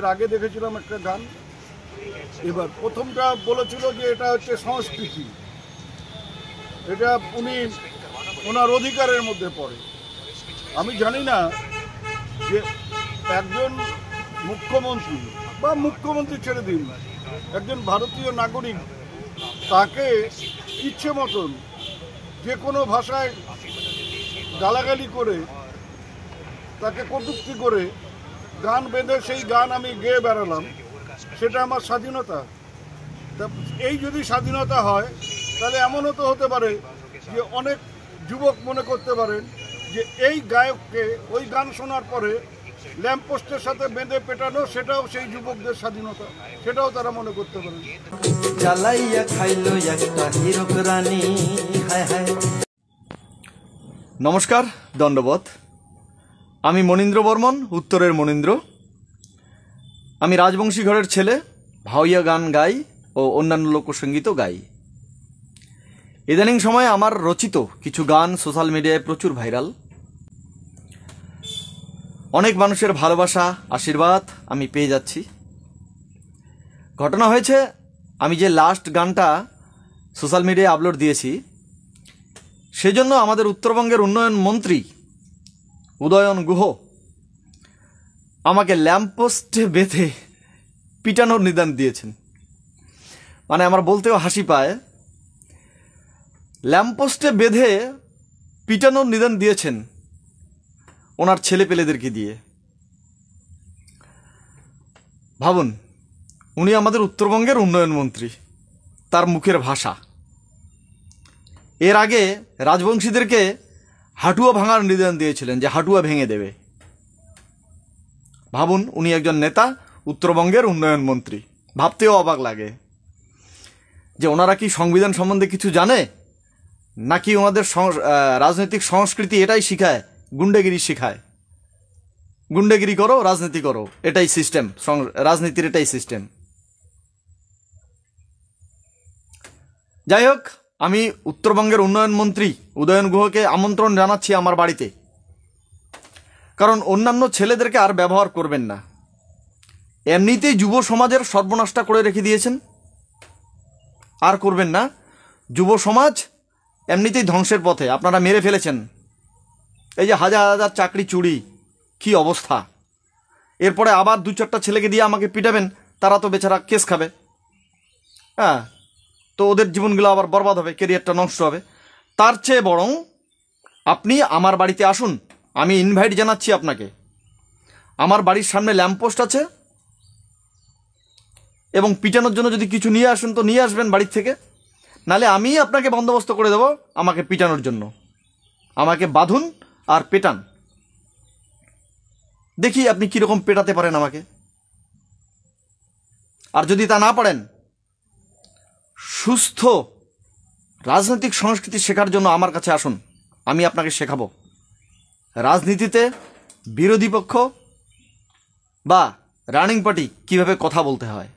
এর আগে দেখেছিলাম একটা গান। এবার প্রথমটা বলেছিল যে এটা হচ্ছে সংস্কৃতি, এটা উনি ওনার অধিকারের মধ্যে পড়ে। আমি জানি না যে একজন মুখ্যমন্ত্রী বা মুখ্যমন্ত্রী ছেড়ে দিন, একজন ভারতীয় নাগরিক তাকে ইচ্ছে মতন যে কোনো ভাষায় গালাগালি করে, তাকে কটূক্তি করে গান বেঁধে সেই গান আমি গেয়ে বেড়ালাম, সেটা আমার স্বাধীনতা। এই যদি স্বাধীনতা হয় তাহলে এমনও তো হতে পারে যে অনেক যুবক মনে করতে পারেন যে এই গায়ককে ওই গান শোনার পরে ল্যাম্পপোস্টের সাথে বেঁধে পেটানো সেটাও সেই যুবকদের স্বাধীনতা, সেটাও তারা মনে করতে পারেন। নমস্কার, দণ্ডবোধ। আমি মনীন্দ্র বর্মন, উত্তরের মনীন্দ্র। আমি রাজবংশী ঘরের ছেলে, ভাওয়াইয়া গান গাই ও অন্যান্য লোকসঙ্গীতও গাই। ইদানিং সময়ে আমার রচিত কিছু গান সোশ্যাল মিডিয়ায় প্রচুর ভাইরাল। অনেক মানুষের ভালোবাসা, আশীর্বাদ আমি পেয়ে যাচ্ছি। ঘটনা হয়েছে, আমি যে লাস্ট গানটা সোশ্যাল মিডিয়ায় আপলোড দিয়েছি, সেজন্য আমাদের উত্তরবঙ্গের উন্নয়ন মন্ত্রী উদয়ন গুহ আমাকে ল্যাম্পপোস্টে বেঁধে পিটানোর নিদান দিয়েছেন। মানে আমার বলতেও হাসি পায়, ল্যাম্পপোস্টে বেঁধে পিটানোর নিদান দিয়েছেন ওনার ছেলে পেলেদেরকে দিয়ে। ভাবুন, উনি আমাদের উত্তরবঙ্গের উন্নয়ন মন্ত্রী, তার মুখের ভাষা। এর আগে রাজবংশীদেরকে হাঁটুয়া ভাঙার নিদান দিয়েছিলেন, যে হাঁটুয়া ভেঙে দেবে। ভাবুন, উনি একজন নেতা, উত্তরবঙ্গের উন্নয়ন মন্ত্রী। ভাবতেও অবাক লাগে যে ওনারা কি সংবিধান সম্বন্ধে কিছু জানে, নাকি ওনাদের রাজনৈতিক সংস্কৃতি এটাই শিখায়, গুন্ডাগিরি শিখায়। গুন্ডাগিরি করো, রাজনীতি করো, এটাই সিস্টেম, রাজনীতির এটাই সিস্টেম। যাই হোক, আমি উত্তরবঙ্গের উন্নয়ন মন্ত্রী উদয়ন গুহকে আমন্ত্রণ জানাচ্ছি আমার বাড়িতে। কারণ অন্যান্য ছেলেদেরকে আর ব্যবহার করবেন না। এমনিতেই যুব সমাজের সর্বনাশটা করে রেখে দিয়েছেন, আর করবেন না। যুব সমাজ এমনিতেই ধ্বংসের পথে, আপনারা মেরে ফেলেছেন। এই যে হাজার হাজার চাকরি চুরি, কি অবস্থা। এরপরে আবার দু চারটা ছেলেকে দিয়ে আমাকে পিটাবেন, তারা তো বেচারা কেস খাবে। হ্যাঁ, তো ওদের জীবনগুলো আবার বরবাদ হবে, কেরিয়ারটা নষ্ট হবে। তার চেয়ে বরং আপনি আমার বাড়িতে আসুন, আমি ইনভাইট জানাচ্ছি আপনাকে। আমার বাড়ির সামনে ল্যাম্পপোস্ট আছে, এবং পিটানোর জন্য যদি কিছু নিয়ে আসুন তো নিয়ে আসবেন বাড়ির থেকে, নালে আমি আপনাকে বন্দোবস্ত করে দেব আমাকে পিটানোর জন্য। আমাকে বাঁধুন আর পেটান, দেখি আপনি কীরকম পেটাতে পারেন আমাকে। আর যদি তা না পারেন, সুস্থ রাজনৈতিক সংস্কৃতি শেখার জন্য আমার কাছে আসুন, আমি আপনাকে শেখাবো রাজনীতিতে বিরোধী পক্ষ বা রানিং পার্টি কিভাবে কথা বলতে হয়।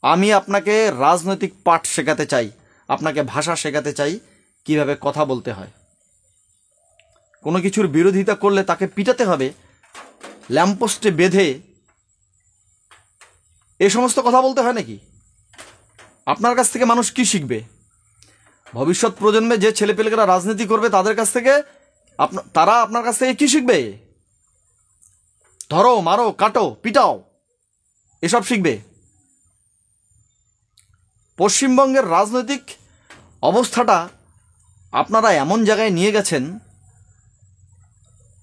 আমি আপনাকে রাজনৈতিক পাঠ শেখাতে চাই, আপনাকে ভাষা শেখাতে চাই, কিভাবে কথা বলতে হয়। কোনো কিছুর বিরোধিতা করলে তাকে পিটাতে হবে, ল্যাম্পপোস্টে বেঁধে এ সমস্ত কথা বলতে হয় নাকি? আপনার কাছ থেকে মানুষ কি শিখবে? ভবিষ্যৎ প্রজন্মে যে ছেলেপেলেরা রাজনীতি করবে তাদের কাছ থেকে তারা আপনার কাছ থেকে কি শিখবে? ধরো, মারো, কাটো, পিটাও, এসব শিখবে। পশ্চিমবঙ্গের রাজনৈতিক অবস্থাটা আপনারা এমন জায়গায় নিয়ে গেছেন,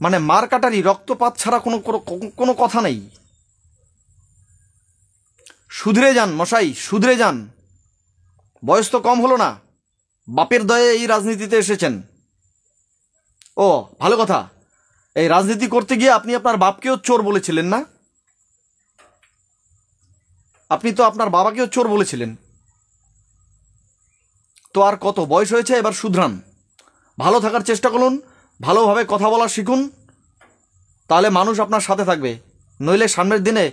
মানে মার কাটারি, রক্তপাত ছাড়া কোনো কথা নেই। শুধরে যান মশাই, শুধরে যান। বয়স তো কম হলো না, বাপের দয়ে এই রাজনীতিতে এসেছেন। ও ভালো কথা, এই রাজনীতি করতে গিয়ে আপনি আপনার বাপকেও চোর বলেছিলেন না? আপনি তো আপনার বাবাকেও চোর বলেছিলেন। তো আর কত, বয়স হয়েছে, এবার শুধরান, ভালো থাকার চেষ্টা করুন, ভালোভাবে কথা বলা শিখুন, তাহলে মানুষ আপনার সাথে থাকবে। নইলে সামনের দিনে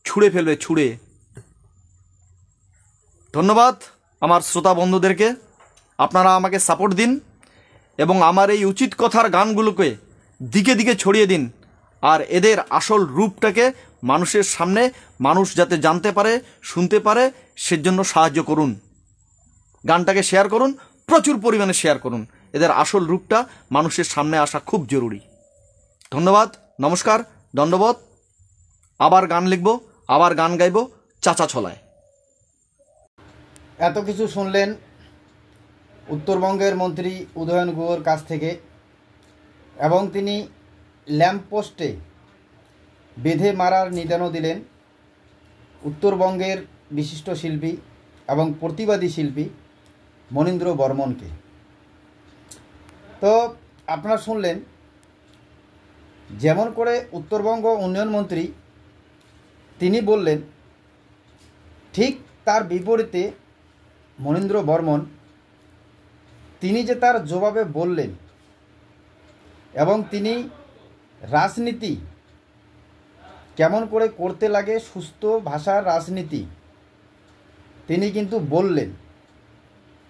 ছুঁড়ে ফেলবে, ছুঁড়ে। ধন্যবাদ আমার শ্রোতা বন্ধুদেরকে, আপনারা আমাকে সাপোর্ট দিন এবং আমার এই উচিত কথার গানগুলোকে দিকে দিকে ছড়িয়ে দিন, আর এদের আসল রূপটাকে মানুষের সামনে মানুষ যাতে জানতে পারে, শুনতে পারে, সেজন্য সাহায্য করুন। গানটাকে শেয়ার করুন, প্রচুর পরিমাণে শেয়ার করুন। এদের আসল রূপটা মানুষের সামনে আসা খুব জরুরি। ধন্যবাদ, নমস্কার, দণ্ডবোধ। আবার গান লিখব, আবার গান গাইব চাচা ছলায়। এত কিছু শুনলেন উত্তরবঙ্গের মন্ত্রী উদয়ন গুহর কাছ থেকে, এবং তিনি ল্যাম্পপোস্টে বেঁধে মারার নিদানও দিলেন উত্তরবঙ্গের বিশিষ্ট শিল্পী এবং প্রতিবাদী শিল্পী মনীন্দ্র বর্মনকে। তো আপনারা শুনলেন যেমন করে উত্তরবঙ্গ উন্নয়ন মন্ত্রী তিনি বললেন, ঠিক তার বিপরীতে মনীন্দ্র বর্মন তিনি যে তার জবাবে বললেন, এবং তিনি রাজনীতি কেমন করে করতে লাগে, সুস্থ ভাষার রাজনীতি তিনি কিন্তু বললেন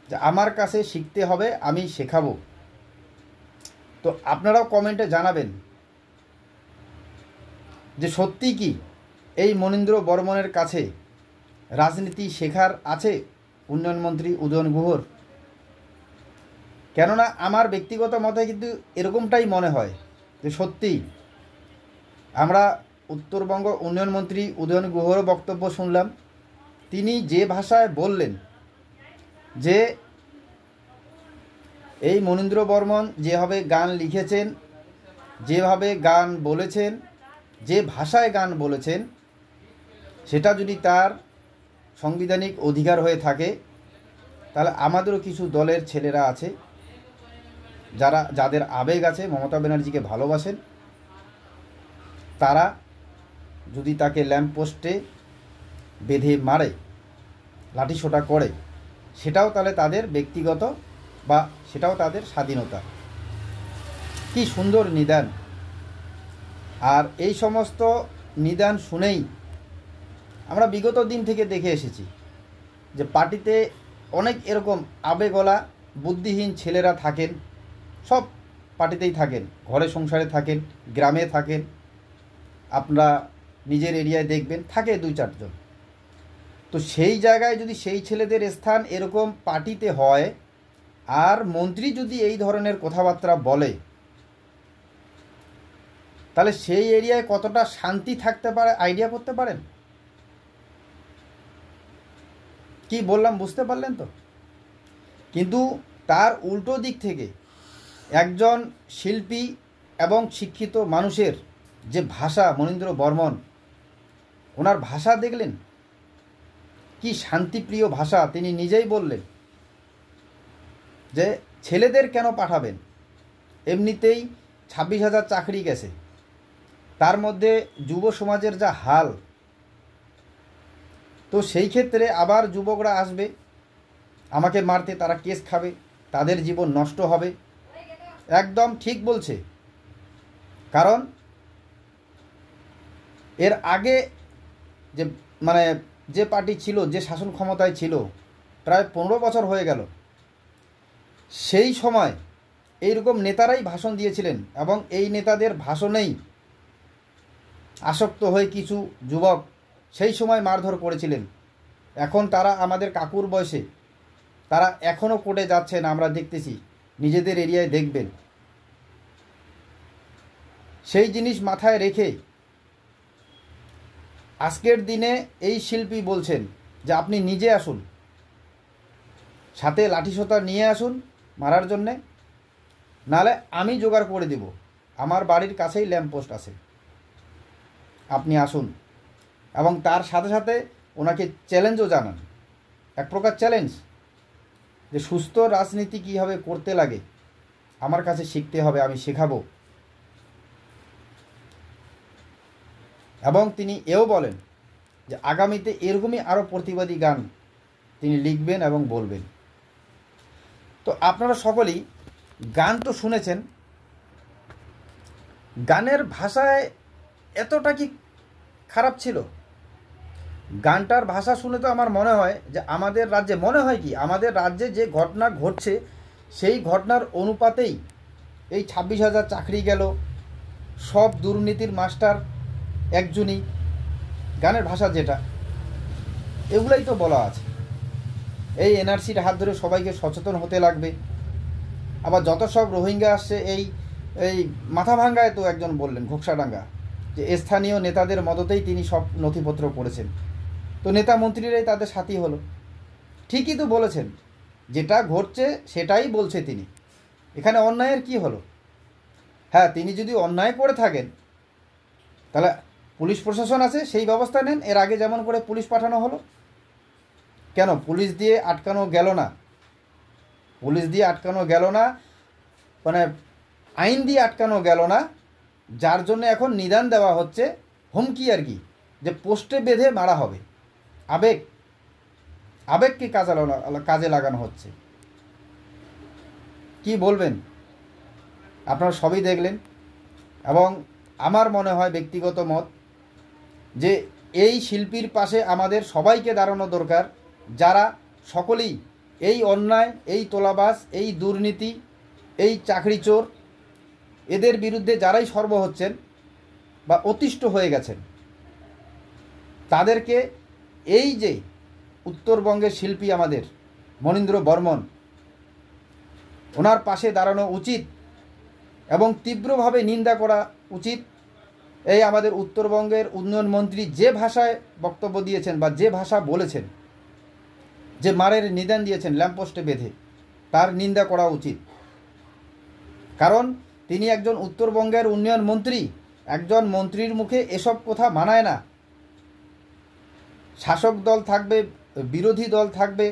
যে আমার কাছে শিখতে হবে, আমি শেখাবো। তো আপনারাও কমেন্টে জানাবেন যে সত্যি কি এই মনীন্দ্র বর্মনের কাছে রাজনীতি শেখার আছে উন্নয়ন মন্ত্রী উদয়ন গুহর। কেননা আমার ব্যক্তিগত মতে কিন্তু এরকমটাই মনে হয় যে সত্যি আমরা উত্তরবঙ্গ উন্নয়ন মন্ত্রী উদয়ন গুহরও বক্তব্য শুনলাম। তিনি যে ভাষায় বললেন যে এই মনীন্দ্র বর্মন যেভাবে গান লিখেছেন, যেভাবে গান বলেছেন, যে ভাষায় গান বলেছেন, সেটা যদি তার সাংবিধানিক অধিকার হয়ে থাকে, তাহলে আমাদেরও কিছু দলের ছেলেরা আছে যাদের আবেগ আছে, মমতা ব্যানার্জিকে ভালোবাসেন, তারা যদি তাকে ল্যাম্পপোস্টে বেঁধে মারে, লাঠিসোঁটা করে, সেটাও তাহলে তাদের ব্যক্তিগত বা সেটাও তাদের স্বাধীনতা। কি সুন্দর নিদান। আর এই সমস্ত নিদান শুনেই আমরা বিগত দিন থেকে দেখে এসেছি যে পার্টিতে অনেক এরকম আবেগওয়ালা বুদ্ধিহীন ছেলেরা থাকেন, সব পার্টিতেই থাকেন, ঘরে সংসারে থাকেন, গ্রামে থাকেন, আপনারা নিজের এরিয়ায় দেখবেন থাকে 2-4 জন। তো সেই জায়গায় যদি সেই ছেলেদের স্থান এরকম পার্টিতে হয়, আর মন্ত্রী যদি এই ধরনের কথাবার্তা বলে, তাহলে সেই এরিয়ায় কতটা শান্তি থাকতে পারে আইডিয়া করতে পারেন? কি বললাম বুঝতে পারলেন তো? কিন্তু তার উল্টো দিক থেকে একজন শিল্পী এবং শিক্ষিত মানুষের যে ভাষা, মনীন্দ্র বর্মন ওনার ভাষা দেখলেন কি শান্তিপ্রিয় ভাষা। তিনি নিজেই বললেন যে ছেলেদের কেন পাঠাবেন, এমনিতেই 26,000 চাকরি গেছে, তার মধ্যে যুব সমাজের যা হাল, তো সেই ক্ষেত্রে আবার যুবকরা আসবে আমাকে মারতে, তারা কেস খাবে, তাদের জীবন নষ্ট হবে। একদম ঠিক বলছে। কারণ এর আগে যে পার্টি ছিল, যে শাসন ক্ষমতায় ছিল, প্রায় 15 বছর হয়ে গেল, সেই সময় এইরকম নেতারাই ভাষণ দিয়েছিলেন, এবং এই নেতাদের ভাষণেই আসক্ত হয়ে কিছু যুবক সেই সময় মারধর করেছিলেন। এখন তারা আমাদের কাকুর বয়সে, তারা এখনও কোর্টে যাচ্ছেন, আমরা দেখতেছি, নিজেদের এরিয়ায় দেখবেন। সেই জিনিস মাথায় রেখে আজকের দিনে এই শিল্পী বলছেন যে আপনি নিজে আসুন, সাথে লাঠিসোঁতা নিয়ে আসুন মারার জন্যে, নাহলে আমি জোগাড় করে দেব, আমার বাড়ির কাছেই ল্যাম্পপোস্ট আছে, আপনি আসুন। এবং তার সাথে সাথে ওনাকে চ্যালেঞ্জও জানান, এক প্রকার চ্যালেঞ্জ, যে সুস্থ রাজনীতি কীভাবে করতে লাগে আমার কাছে শিখতে হবে, আমি শেখাবো। এবং তিনি এও বলেন যে আগামীতে এরকমই আরও প্রতিবাদী গান তিনি লিখবেন এবং বলবেন। তো আপনারা সকলেই গান তো শুনেছেন, গানের ভাষায় এতটা কি খারাপ ছিল? গানটার ভাষা শুনে তো আমার মনে হয় যে আমাদের রাজ্যে, মনে হয় কি আমাদের রাজ্যে যে ঘটনা ঘটছে সেই ঘটনার অনুপাতেই এই 26,000 চাকরি গেল, সব দুর্নীতির মাস্টার একজনই, গানের ভাষা যেটা, এগুলাই তো বলা আছে। এই এনআরসির হাত ধরে সবাইকে সচেতন হতে লাগবে। আবার যত সব রোহিঙ্গা আসছে, এই এই মাথাভাঙ্গায় তো একজন বললেন, ঘোকসাডাঙ্গা, যে স্থানীয় নেতাদের মদতেই তিনি সব নথিপত্র করেছেন। তো নেতা মন্ত্রীরাই তাদের সাথী হলো। ঠিকই তো বলেছেন, যেটা ঘটছে সেটাই বলছে তিনি। এখানে অন্যায়ের কি হলো? হ্যাঁ, তিনি যদি অন্যায় করে থাকেন তাহলে পুলিশ প্রশাসন আছে, সেই ব্যবস্থা নেন। এর আগে যেমন করে পুলিশ পাঠানো হলো, কেন পুলিশ দিয়ে আটকানো গেল না? পুলিশ দিয়ে আটকানো গেল না, মানে আইন দিয়ে আটকানো গেল না, যার জন্য এখন নিদান দেওয়া হচ্ছে, হুমকি আর কি, যে পোস্টে বেঁধে মারা হবে। আবেগকে কাজে লাগানো হচ্ছে। কি বলবেন? আপনারা সবই দেখলেন। এবং আমার মনে হয়, ব্যক্তিগত মত, যে এই শিল্পীর পাশে আমাদের সবাইকে দাঁড়ানো দরকার, যারা সকলেই এই অন্যায়, এই তোলাবাজ, এই দুর্নীতি, এই চাকরি চোর, এদের বিরুদ্ধে যারাই সরব হচ্ছেন বা অতিষ্ঠ হয়ে গেছেন, তাদেরকে এই যে উত্তরবঙ্গের শিল্পী আমাদের মনীন্দ্র বর্মন, ওনার পাশে দাঁড়ানো উচিত এবং তীব্রভাবে নিন্দা করা উচিত। এই আমাদের উত্তরবঙ্গের উন্নয়ন মন্ত্রী যে ভাষায় বক্তব্য দিয়েছেন বা যে ভাষা বলেছেন, যে মারের নিদান দিয়েছেন ল্যাম্পপোস্টে বেঁধে, তার নিন্দা করা উচিত। কারণ তিনি একজন উত্তরবঙ্গের উন্নয়ন মন্ত্রী। একজন মন্ত্রীর মুখে এসব কথা মানায় না। শাসক দল থাকবে, বিরোধী দল থাকবে,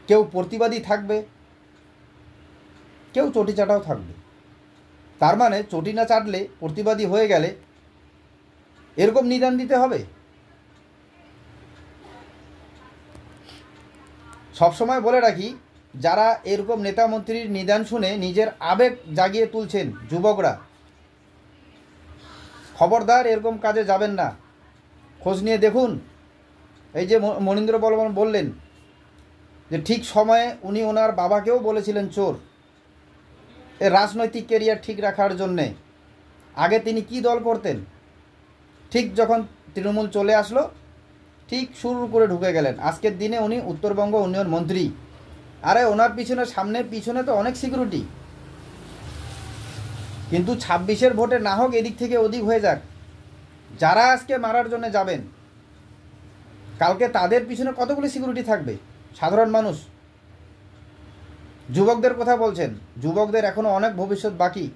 কেউ প্রতিবাদী থাকবে, কেউ চটি চাটাও থাকবে। তার মানে চটি না চাটলে, প্রতিবাদী হয়ে গেলে এরকম নিদান দিতে হবে? সবসময় বলে রাখি, যারা এরকম নেতা মন্ত্রীর নিদান শুনে নিজের আবেগ জাগিয়ে তুলছেন যুবকরা, খবরদার এরকম কাজে যাবেন না। খোঁজ নিয়ে দেখুন। এই যে মনীন্দ্র বর্মন বললেন যে ঠিক সময়ে উনি ওনার বাবাকেও বলেছিলেন চোর, এর রাজনৈতিক ক্যারিয়ার ঠিক রাখার জন্যে। আগে তিনি কি দল করতেন? ঠিক যখন তৃণমূল চলে আসলো, ঠিক শুরু করে ঢুকে গেলেন। আজকের দিনে উনি উত্তরবঙ্গ উন্নয়ন মন্ত্রী। আরে ওনার পিছনে, সামনে পিছনে তো অনেক সিকিউরিটি। কিন্তু 26-এর ভোটে না হোক এদিক থেকে ওদিক হয়ে যাক, যারা আজকে মারার জন্য যাবেন, কালকে তাদের পিছনে কতগুলি সিকিউরিটি থাকবে? সাধারণ মানুষ, যুবকদের কথা বলছেন। যুবকদের এখনো অনেক ভবিষ্যৎ বাকি।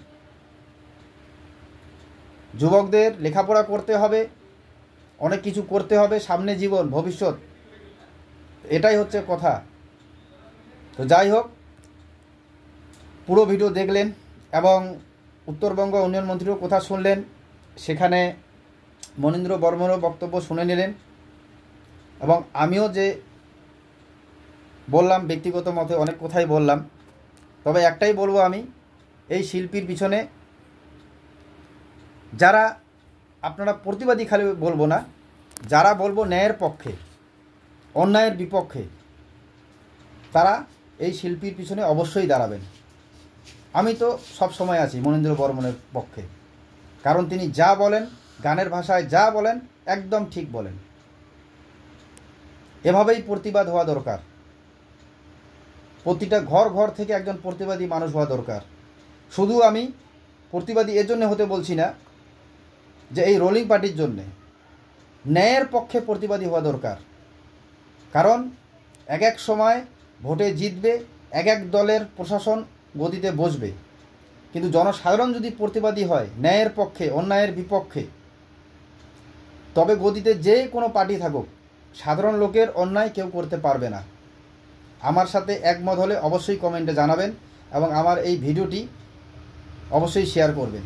যুবকদের লেখাপড়া করতে হবে, অনেক কিছু করতে হবে, সামনে জীবন, ভবিষ্যৎ, এটাই হচ্ছে কথা। তো যাই হোক, পুরো ভিডিও দেখলেন এবং উত্তরবঙ্গ উন্নয়ন মন্ত্রীরও কথা শুনলেন, সেখানে মনীন্দ্র বর্মনেরও বক্তব্য শুনে নিলেন। এবং আমিও যে বললাম, ব্যক্তিগত মতে অনেক কথাই বললাম, তবে একটাই বলবো, আমি এই শিল্পীর পিছনে যারা, আপনারা প্রতিবাদী খালি বলবো না, যারা বলবো ন্যায়ের পক্ষে, অন্যায়ের বিপক্ষে, তারা এই শিল্পীর পিছনে অবশ্যই দাঁড়াবেন। আমি তো সব সময় আছি মনীন্দ্র বর্মনের পক্ষে, কারণ তিনি যা বলেন, গানের ভাষায় যা বলেন, একদম ঠিক বলেন। এভাবেই প্রতিবাদ হওয়া দরকার। প্রতিটা ঘর ঘর থেকে একজন প্রতিবাদী মানুষ হওয়া দরকার। শুধু আমি প্রতিবাদী এজন্য হতে বলছি না যে এই রোলিং পার্টির জন্যে, ন্যায়ের পক্ষে প্রতিবাদী হওয়া দরকার। কারণ এক এক সময় ভোটে জিতবে, এক এক দলের প্রশাসন গদিতে বসবে, কিন্তু জনসাধারণ যদি প্রতিবাদী হয় ন্যায়ের পক্ষে, অন্যায়ের বিপক্ষে, তবে গদিতে যে কোনো পার্টি থাকুক, সাধারণ লোকের অন্যায় কেউ করতে পারবে না। আমার সাথে একমত হলে অবশ্যই কমেন্টে জানাবেন এবং আমার এই ভিডিওটি অবশ্যই শেয়ার করবেন।